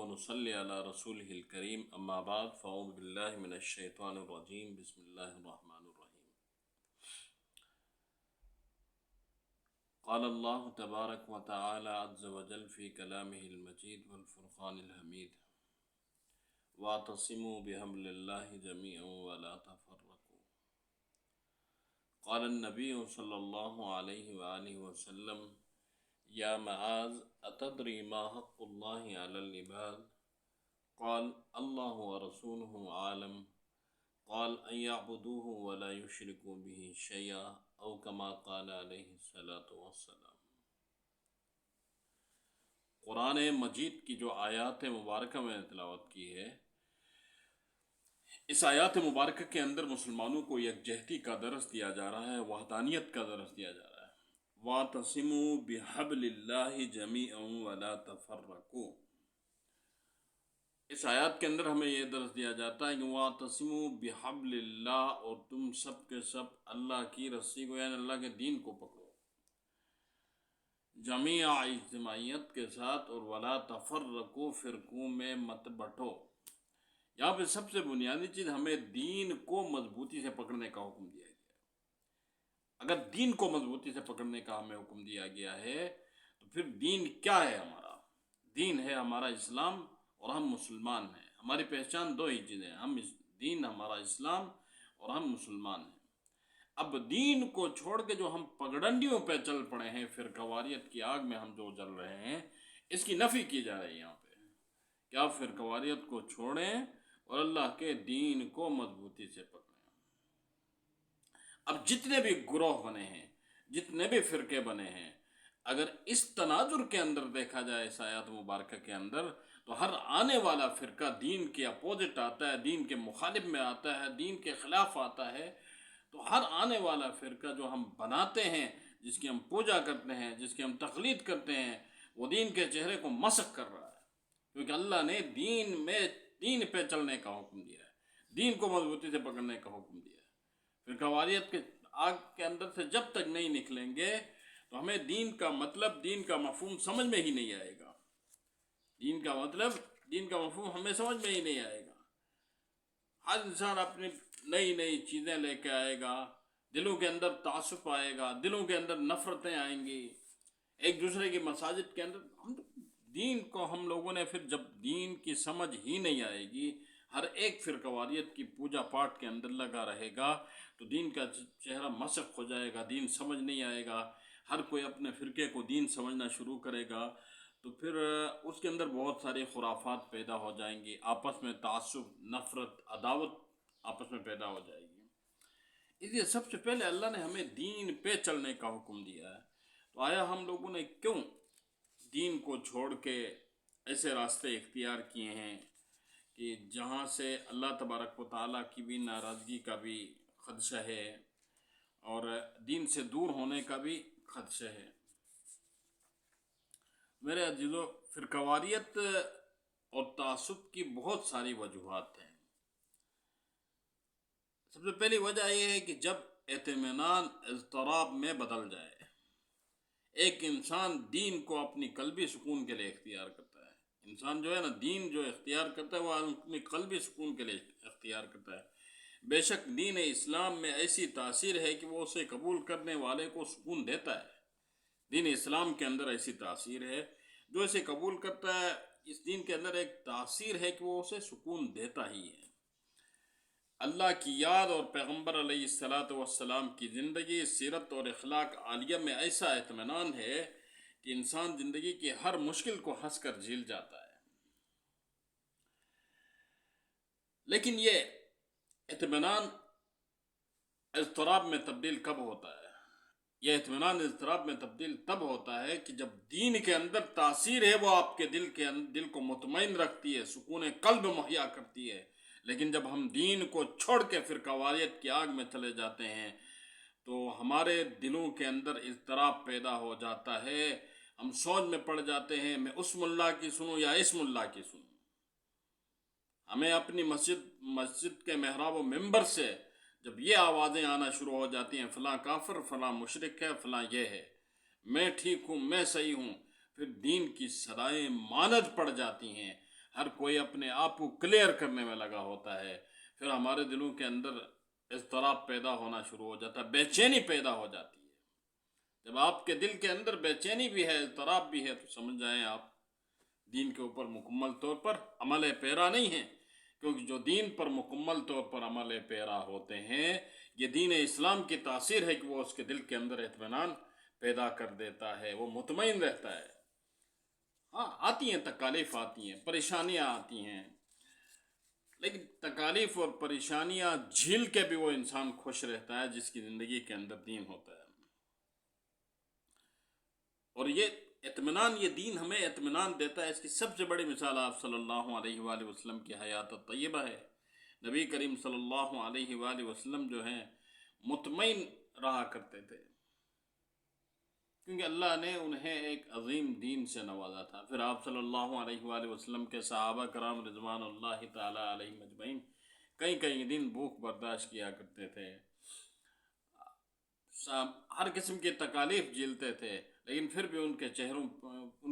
ونصلي على رسوله الكريم أما بعد فأعوذ بالله من الشيطان الرجيم بسم الله الرحمن الرحيم. قال الله تبارك وتعالى عز وجل في كلامه المجيد والفرقان الحميد واعتصموا بحبل الله جميعا ولا تفرقوا. قال النبي صلى الله عليه وآله وسلم يا معاذ أتدري ما حق الله على العباد؟ قال الله ورسوله عالم. قال أن يعبدوه ولا يشركوا به شيئا أو كما قال عليه الصلاة والسلام. قرآن مجید کی جو آیات مبارکہ میں نے تلاوت کی ہے، اس آیات مبارکہ کے اندر مسلمانوں کو یکجہتی کا درس دیا جا رہا ہے، وحدانیت کا درس دیا جا رہا ہے. وَاعْتَصِمُوا بِحَبْلِ اللَّهِ جَمِيعًا وَلَا تَفَرَّقُوا. اس آیات کے اندر ہمیں یہ درس دیا جاتا ہے کہ وَاعْتَصِمُوا بِحَبْلِ اللَّهِ، اور تم سب کے سب اللہ کی رسی کو یعنی اللہ کے دین کو پکڑو جمیع اجتماعیت کے ساتھ، اور وَلَا تَفَرَّقُوا، فرقوں میں مت بٹو. یہاں پہ سب سے بنیادی چیز ہمیں دین کو مضبوطی سے پکڑنے کا حکم دیا گیا ہے. اگر دین کو مضبوطی سے پکڑنے کا ہمیں حکم دیا گیا ہے تو پھر دین کیا ہے ہمارا؟ دین ہے ہمارا اسلام، اور ہم مسلمان ہیں. ہماری پہچان دو ہی چیزیں ہیں، دین ہمارا اسلام اور ہم مسلمان ہیں. اب دین کو چھوڑ کے جو ہم پگڈنڈیوں پہ چل پڑے ہیں، فرقواریت کی آگ میں ہم جو جل رہے ہیں، اس کی نفی کی جا رہی ہے یہاں پہ کہ آپ فرقواریت کو چھوڑیں اور اللہ کے دین کو مضبوطی سے پکڑیں. اب جتنے بھی گروہ بنے ہیں، جتنے بھی فرقے بنے ہیں، اگر اس تناظر کے اندر دیکھا جائے اس آیات مبارکہ کے اندر، تو ہر آنے والا فرقہ دین کے اپوزٹ آتا ہے، دین کے مخالف میں آتا ہے، دین کے خلاف آتا ہے. تو ہر آنے والا فرقہ جو ہم بناتے ہیں، جس کی ہم پوجا کرتے ہیں، جس کی ہم تقلید کرتے ہیں، وہ دین کے چہرے کو مسخ کر رہا ہے. کیونکہ اللہ نے دین پہ چلنے کا حکم دیا ہے، دین کو مضبوطی سے پکڑنے کا حکم دیا ہے. فرقواریت کے آگ کے اندر سے جب تک نہیں نکلیں گے تو ہمیں دین کا مطلب، دین کا مفہوم سمجھ میں ہی نہیں آئے گا. دین کا مطلب، دین کا مفہوم ہمیں سمجھ میں ہی نہیں آئے گا. ہر انسان اپنی نئی نئی چیزیں لے کے آئے گا، دلوں کے اندر تعصب آئے گا، دلوں کے اندر نفرتیں آئیں گی، ایک دوسرے کی مساجد کے اندر. دین کو ہم لوگوں نے پھر جب دین کی سمجھ ہی نہیں آئے گی، ہر ایک فرقواریت کی پوجا پاٹ کے اندر لگا رہے گا، تو دین کا چہرہ مسخ ہو جائے گا، دین سمجھ نہیں آئے گا. ہر کوئی اپنے فرقے کو دین سمجھنا شروع کرے گا، تو پھر اس کے اندر بہت ساری خرافات پیدا ہو جائیں گی، آپس میں تعصب، نفرت، عداوت آپس میں پیدا ہو جائے گی. اس لیے سب سے پہلے اللہ نے ہمیں دین پہ چلنے کا حکم دیا ہے. تو آیا ہم لوگوں نے کیوں دین کو چھوڑ کے ایسے راستے اختیار کیے ہیں کہ جہاں سے اللہ تبارک و تعالیٰ کی بھی ناراضگی کا بھی خدشہ ہے اور دین سے دور ہونے کا بھی خدشہ ہے؟ میرے عزیزو، فرقواریت اور تعصب کی بہت ساری وجوہات ہیں. سب سے پہلی وجہ یہ ہے کہ جب اطمینان اضطراب میں بدل جائے. ایک انسان دین کو اپنی قلبی سکون کے لیے اختیار کرتا ہے. انسان جو ہے نا، دین جو اختیار کرتا ہے وہ اپنی قلبی سکون کے لیے اختیار کرتا ہے. بے شک دین اسلام میں ایسی تاثیر ہے کہ وہ اسے قبول کرنے والے کو سکون دیتا ہے. دین اسلام کے اندر ایسی تاثیر ہے، جو اسے قبول کرتا ہے اس دین کے اندر ایک تاثیر ہے کہ وہ اسے سکون دیتا ہی ہے. اللہ کی یاد اور پیغمبر علیہ السلام کی زندگی، سیرت اور اخلاق عالیہ میں ایسا اطمینان ہے کہ انسان زندگی کی ہر مشکل کو ہنس کر جھیل جاتا ہے. لیکن یہ اطمینان اضطراب میں تبدیل کب ہوتا ہے؟ یہ اطمینان اضطراب میں تبدیل تب ہوتا ہے کہ جب دین کے اندر تاثیر ہے، وہ آپ کے دل کو مطمئن رکھتی ہے، سکون قلب مہیا کرتی ہے. لیکن جب ہم دین کو چھوڑ کے فرقواریت کی آگ میں چلے جاتے ہیں تو ہمارے دلوں کے اندر اضطراب پیدا ہو جاتا ہے. ہم سوچ میں پڑ جاتے ہیں، میں اس ملا کی سنوں یا اس ملا کی سنوں. ہمیں اپنی مسجد کے محراب و منبر سے جب یہ آوازیں آنا شروع ہو جاتی ہیں، فلاں کافر، فلاں مشرک ہے، فلاں یہ ہے، میں ٹھیک ہوں، میں صحیح ہوں، پھر دین کی صدائیں ماند پڑ جاتی ہیں. ہر کوئی اپنے آپ کو کلیئر کرنے میں لگا ہوتا ہے، پھر ہمارے دلوں کے اندر اضطراب پیدا ہونا شروع ہو جاتا ہے، بے چینی پیدا ہو جاتی ہے۔ جب آپ کے دل کے اندر بے چینی بھی ہے، اضطراب بھی ہے، تو سمجھ جائیں آپ دین کے اوپر مکمل طور پر عمل پیرا نہیں ہیں، کیونکہ جو دین پر مکمل طور پر عمل پیرا ہوتے ہیں، یہ دین اسلام کی تاثیر ہے کہ وہ اس کے دل کے اندر اطمینان پیدا کر دیتا ہے، وہ مطمئن رہتا ہے۔ ہاں، آتی ہیں تکالیف، آتی ہیں پریشانیاں آتی ہیں، لیکن تکالیف اور پریشانیاں جھیل کے بھی وہ انسان خوش رہتا ہے جس کی زندگی کے اندر دین ہوتا ہے۔ اور یہ اطمینان، یہ دین ہمیں اطمینان دیتا ہے۔ اس کی سب سے بڑی مثال آپ صلی اللہ علیہ وآلہ وسلم کی حیات طیبہ ہے۔ نبی کریم صلی اللہ علیہ وآلہ وسلم جو ہیں مطمئن رہا کرتے تھے، کیونکہ اللہ نے انہیں ایک عظیم دین سے نوازا تھا۔ پھر آپ صلی اللہ علیہ وآلہ وسلم کے صحابہ کرام رضوان اللہ تعالی علیہم اجمعین کئی کئی دن بھوک برداشت کیا کرتے تھے، ہر قسم کی تکالیف جھیلتے تھے، لیکن پھر بھی ان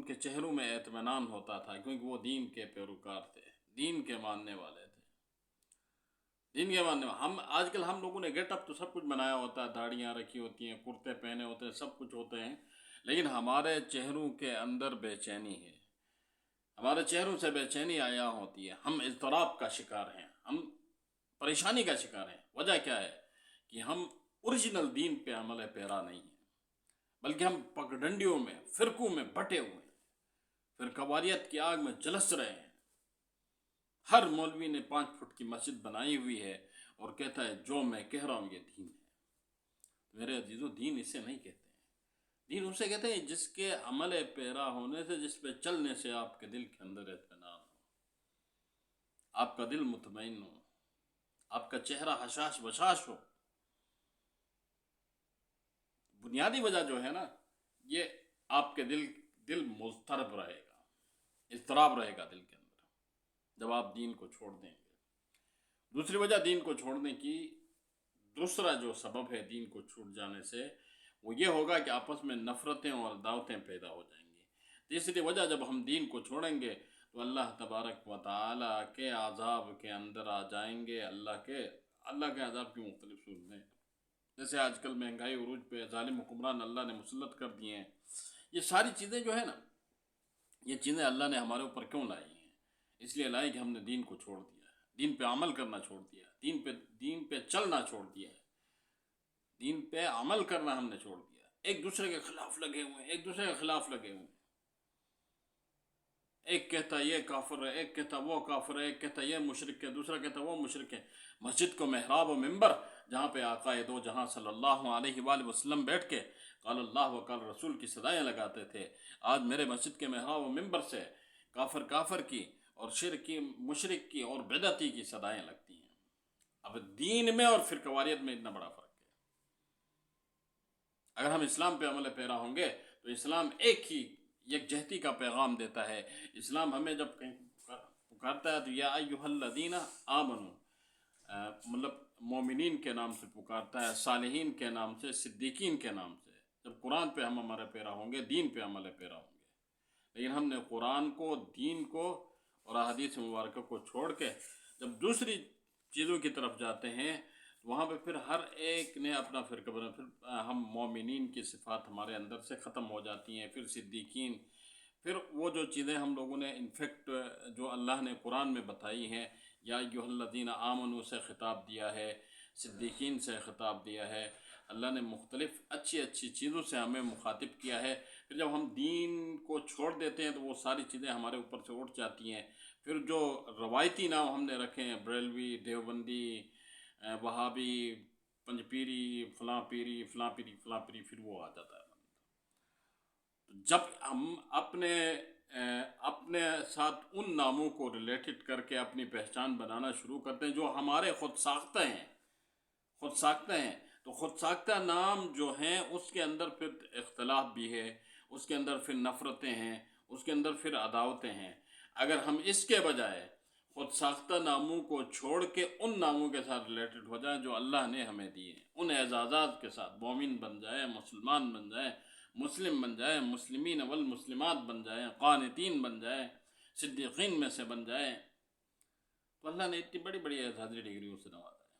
کے چہروں میں اطمینان ہوتا تھا، کیونکہ وہ دین کے پیروکار تھے، دین کے ماننے والے تھے، دین کے ماننے والے۔ آج کل ہم لوگوں نے گیٹ اپ تو سب کچھ بنایا ہوتا ہے، داڑیاں رکھی ہوتی ہیں، کرتے پہنے ہوتے ہیں، سب کچھ ہوتے ہیں، لیکن ہمارے چہروں کے اندر بے چینی ہے، ہمارے چہروں سے بے چینی آیا ہوتی ہے، ہم اضطراب کا شکار ہیں، ہم پریشانی کا شکار ہیں۔ وجہ کیا ہے؟ کہ ہم اوریجنل دین پہ عمل پیرا نہیں ہیں، بلکہ ہم پگڈنڈیوں میں، فرقوں میں بٹے ہوئے ہیں، فرقواریت کی آگ میں جلس رہے ہیں۔ ہر مولوی نے 5 فٹ کی مسجد بنائی ہوئی ہے اور کہتا ہے جو میں کہہ رہا ہوں یہ دین ہے۔ میرے عزیزو، دین اسے نہیں کہتے ہیں، دین اسے کہتے ہیں جس کے عمل پیرا ہونے سے، جس پہ چلنے سے آپ کے دل کے اندر اطمینان ہو، آپ کا دل مطمئن ہو، آپ کا چہرہ حشاش بشاش ہو۔ بنیادی وجہ جو ہے نا، یہ آپ کے دل مضطرب رہے گا، اضطراب رہے گا دل کے اندر جب آپ دین کو چھوڑ دیں گے۔ دوسری وجہ دین کو چھوڑنے کی، دوسرا جو سبب ہے دین کو چھوٹ جانے سے، وہ یہ ہوگا کہ آپس میں نفرتیں اور عداوتیں پیدا ہو جائیں گی۔ تیسری وجہ، جب ہم دین کو چھوڑیں گے تو اللہ تبارک و تعالی کے عذاب کے اندر آ جائیں گے۔ اللہ کے عذاب کی مختلف صورتیں، جیسے آج کل مہنگائی عروج پہ، ظالم حکمران اللہ نے مسلط کر دیے ہیں۔ یہ ساری چیزیں جو ہے نا، یہ چیزیں اللہ نے ہمارے اوپر کیوں لائی ہیں؟ اس لیے لائی کہ ہم نے دین کو چھوڑ دیا ہے، دین پہ عمل کرنا چھوڑ دیا ہے، دین پہ چلنا چھوڑ دیا ہے، دین پہ عمل کرنا ہم نے چھوڑ دیا ہے۔ ایک دوسرے کے خلاف لگے ہوئے ہیں، ایک دوسرے کے خلاف لگے ہوئے ہیں، ایک کہتا یہ کافر ہے، ایک کہتا وہ کافر ہے، ایک کہتا یہ مشرک ہے، دوسرا کہتا وہ مشرک ہے۔ مسجد کو محراب و منبر، جہاں پہ آقا دو جہاں صلی اللہ علیہ وآلہ وسلم بیٹھ کے قال اللہ و قال رسول کی صدایاں لگاتے تھے، آج میرے مسجد کے محراب و منبر سے کافر کی اور شرک کی، مشرک کی اور بدعتی کی صدایاں لگتی ہیں۔ اب دین میں اور فرقواریت میں اتنا بڑا فرق ہے۔ اگر ہم اسلام پہ عمل پیرا ہوں گے تو اسلام ایک ہی یکجہتی کا پیغام دیتا ہے۔ اسلام ہمیں جب کہیں پکارتا ہے تو یا ایھا الذین آمنوا، مطلب مومنین کے نام سے پکارتا ہے، صالحین کے نام سے، صدیقین کے نام سے۔ جب قرآن پہ ہم ہمارے پیرا ہوں گے، دین پہ عمل پیرا ہوں گے، لیکن ہم نے قرآن کو، دین کو اور احادیث مبارکہ کو چھوڑ کے جب دوسری چیزوں کی طرف جاتے ہیں، وہاں پہ پھر ہر ایک نے اپنا فرقہ بنا، پھر ہم مومنین کی صفات ہمارے اندر سے ختم ہو جاتی ہیں، پھر صدیقین، پھر وہ جو چیزیں ہم لوگوں نے انفیکٹ جو اللہ نے قرآن میں بتائی ہیں، یا ایھا الذین آمنوا سے خطاب دیا ہے، صدیقین سے خطاب دیا ہے، اللہ نے مختلف اچھی اچھی چیزوں سے ہمیں مخاطب کیا ہے۔ پھر جب ہم دین کو چھوڑ دیتے ہیں تو وہ ساری چیزیں ہمارے اوپر سے اٹھ جاتی ہیں۔ پھر جو روایتی نام ہم نے رکھے ہیں، بریلوی، دیوبندی، وہابی، پنج پیری، فلاں پیری، فلاں پیری، فلاں پیری، پھر وہ آ جاتا ہے۔ جب ہم اپنے ساتھ ان ناموں کو ریلیٹڈ کر کے اپنی پہچان بنانا شروع کرتے ہیں جو ہمارے خود ساختہ ہیں، تو خود ساختہ نام جو ہیں اس کے اندر پھر اختلاف بھی ہے، اس کے اندر پھر نفرتیں ہیں، اس کے اندر پھر عداوتیں ہیں۔ اگر ہم اس کے بجائے خود ساختہ ناموں کو چھوڑ کے ان ناموں کے ساتھ ریلیٹڈ ہو جائیں جو اللہ نے ہمیں دیے ہیں، ان اعزازات کے ساتھ مومن بن جائیں، مسلمان بن جائیں، مسلم بن جائیں، مسلمین والمسلمات بن جائیں، قانتین بن جائیں، صدیقین میں سے بن جائیں، تو اللہ نے اتنی بڑی بڑی اعزازی ڈگریوں سے نوازا ہے۔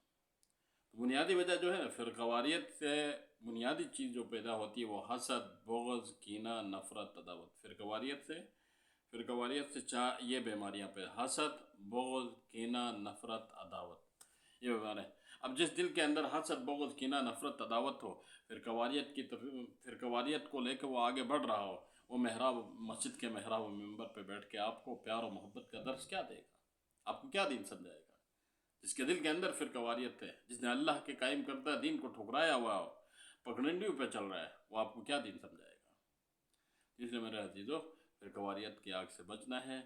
بنیادی وجہ جو ہے نا، فرقواریت سے بنیادی چیز جو پیدا ہوتی ہے وہ حسد، بغض، کینہ، نفرت، عداوت۔ فرقواریت سے یہ بیماریاں پہ حسد، بغض، کینہ، نفرت، عداوت، یہ بیماریاں۔ اب جس دل کے اندر حسد، بغض، کینہ، نفرت، عداوت ہو، فرقواریت کو لے کے وہ آگے بڑھ رہا ہو، وہ مسجد کے محراب و منبر پہ بیٹھ کے آپ کو پیار و محبت کا درس کیا دے گا؟ آپ کو کیا دین سمجھائے گا؟ جس کے دل کے اندر فرقواریت ہے، جس نے اللہ کے قائم کردہ دین کو ٹھکرایا ہوا ہو، پگڈنڈیوں پہ چل رہا ہے، وہ آپ کو کیا دین سمجھائے گا؟ اس لیے میرے عزیزو، فرقواریت کی آگ سے بچنا ہے،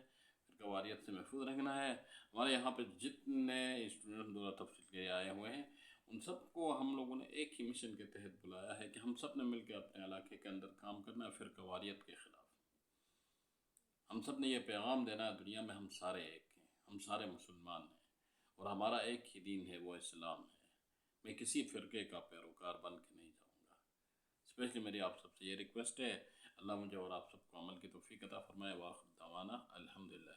فرقواریت سے محفوظ رکھنا ہے۔ ہمارے یہاں پہ جتنے اسٹوڈنٹ دورہ تفصیل کے آئے ہوئے ہیں، ان سب کو ہم لوگوں نے ایک ہی مشن کے تحت بلایا ہے کہ ہم سب نے مل کے اپنے علاقے کے اندر کام کرنا ہے فرقواریت کے خلاف۔ ہم سب نے یہ پیغام دینا ہے، دنیا میں ہم سارے ایک ہیں، ہم سارے مسلمان ہیں، اور ہمارا ایک ہی دین ہے، وہ اسلام ہے۔ میں کسی فرقے کا پیروکار بن کے نہیں جاؤں گا۔ اسپیشلی میری آپ سب سے یہ ریکویسٹ ہے، اللہ مجھے اور آپ سب کو عمل کی توفیق عطا فرمائے۔ وآخر دعوانا الحمدللہ۔